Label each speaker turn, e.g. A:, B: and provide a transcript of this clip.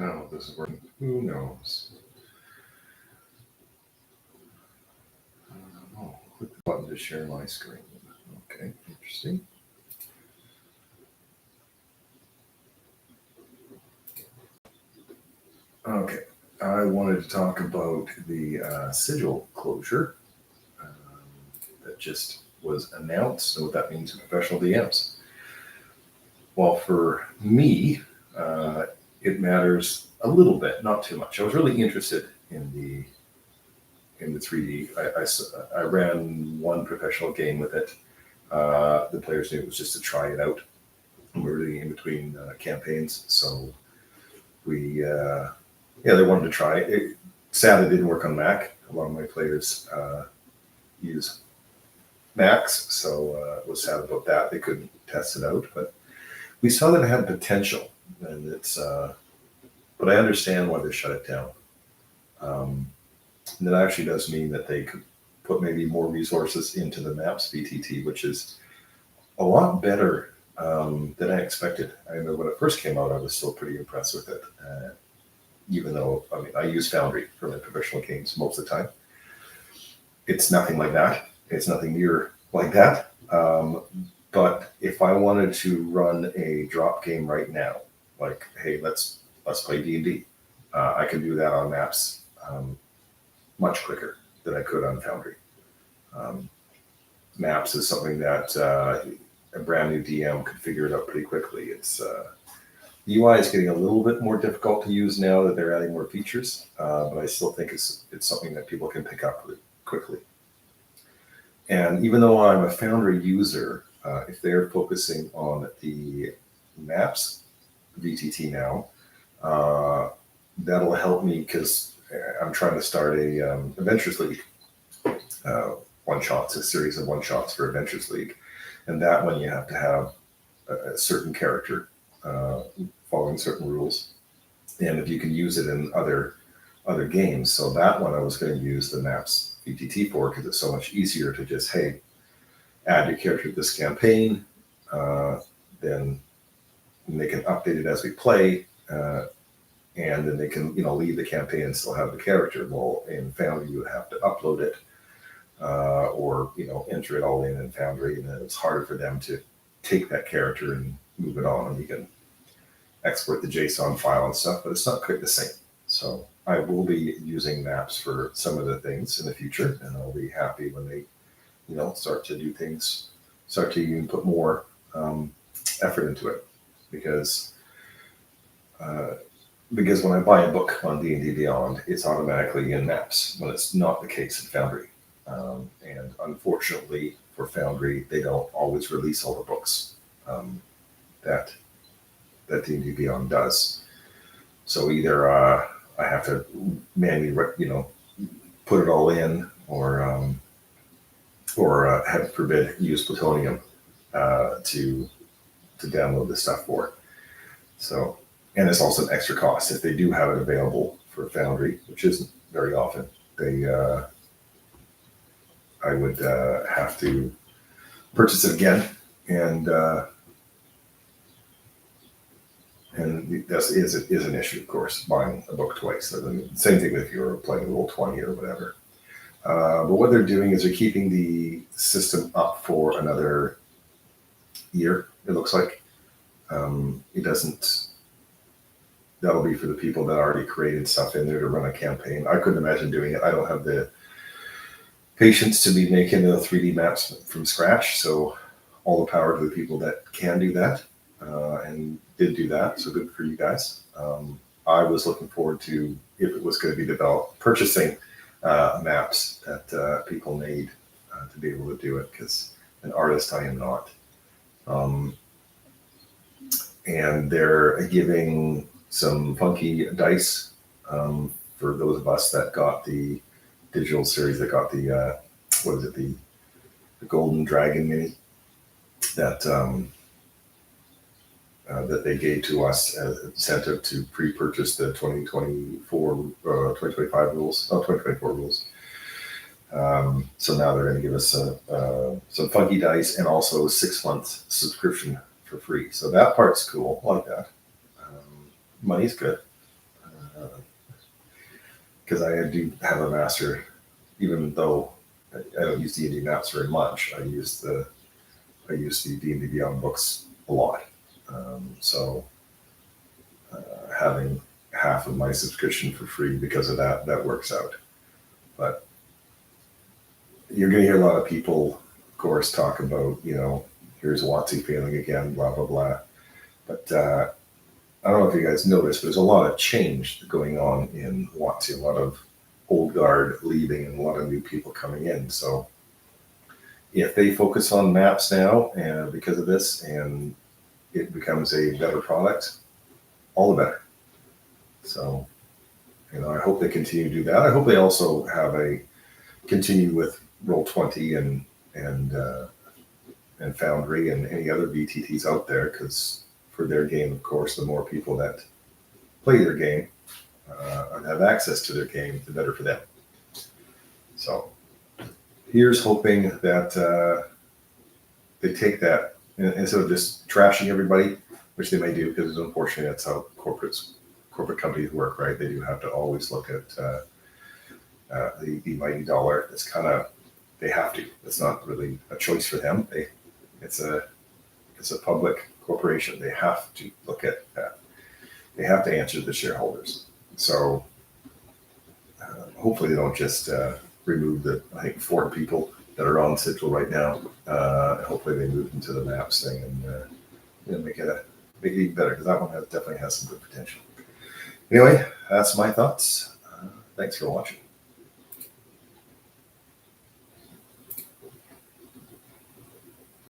A: No, this is working. Who knows? Oh, click the button to share my screen. Okay, interesting. Okay, I wanted to talk about the Sigil closure that just was announced and what that means to professional DMs. Well, for me, it matters a little bit, not too much. I was really interested in the 3D. I ran one professional game with it. The players knew it was just to try it out. We were doing in between campaigns, so they wanted to try it. Sad it didn't work on Mac. A lot of my players use Macs, so it was sad about that. They couldn't test it out, but we saw that it had potential, and but I understand why they shut it down. And that actually does mean that they could put maybe more resources into the Maps VTT, which is a lot better than I expected. I remember when it first came out, I was still pretty impressed with it. Even though, I use Foundry for my professional games most of the time. It's nothing like that. It's nothing near like that. But if I wanted to run a drop game right now, like, hey, let's play D&D, I can do that on Maps much quicker than I could on Foundry. Maps is something that a brand new DM could figure it out pretty quickly. It's UI is getting a little bit more difficult to use now that they're adding more features, but I still think it's something that people can pick up quickly. And even though I'm a Foundry user, if they're focusing on the Maps VTT now, that'll help me because I'm trying to start a Adventures League one-shots, a series of one-shots for Adventures League. And that one you have to have a certain character following certain rules. And if you can use it in other games. So that one I was going to use the Maps VTT for because it's so much easier to just, hey, add your character to this campaign, then they can update it as we play, and then they can leave the campaign and still have the character. Well, in Foundry you would have to upload it or enter it all in Foundry, and then it's harder for them to take that character and move it on. And you can export the JSON file and stuff, but it's not quite the same. So I will be using Maps for some of the things in the future, and I'll be happy when they start to do things, start to even put more effort into it, because when I buy a book on D&D Beyond, it's automatically in Maps when it's not the case in Foundry. And unfortunately for Foundry, they don't always release all the books that D&D Beyond does. So either I have to manually, put it all in, or heaven forbid, use Plutonium to download the stuff for. So, and it's also an extra cost if they do have it available for Foundry, which isn't very often. I would have to purchase it again, and that is an issue, of course, buying a book twice. So the same thing if you're playing Roll20 or whatever. But what they're doing is they're keeping the system up for another year, it looks like. It doesn't. That'll be for the people that already created stuff in there to run a campaign. I couldn't imagine doing it. I don't have the patience to be making the 3D maps from scratch. So all the power to the people that can do that and did do that. So good for you guys. I was looking forward to, if it was going to be developed, purchasing maps that people made to be able to do it, because an artist I am not. And they're giving some funky dice for those of us that got the digital series, that got the the Golden Dragon mini that that they gave to us as incentive to pre-purchase the 2025 rules. So now they're going to give us some funky dice and also a 6 month subscription for free. So that part's cool. I like that. Money's good. because I do have a master, even though I don't use D&D maps very much. I use the D&D Beyond books a lot. So having half of my subscription for free because of that works out. But you're going to hear a lot of people, of course, talk about, here's WotC failing again, blah, blah, blah. But I don't know if you guys noticed, but there's a lot of change going on in WotC, a lot of old guard leaving and a lot of new people coming in. So if they focus on maps now and because of this and it becomes a better product, all the better. So, I hope they continue to do that. I hope they also continue with Roll20 and Foundry and any other VTTs out there, because for their game, of course, the more people that play their game and have access to their game, the better for them. So here's hoping that they take that, instead of just trashing everybody, which they may do, because unfortunately that's how corporate companies work, right? They do have to always look at the mighty dollar. It's kind of, they have to. It's not really a choice for them. It's a public corporation. They have to look at that. They have to answer to the shareholders. So hopefully they don't just remove I think 4 people that are on Sigil right now. Hopefully they move into the maps thing and make it even better, because that one definitely has some good potential. Anyway, that's my thoughts. Thanks for watching.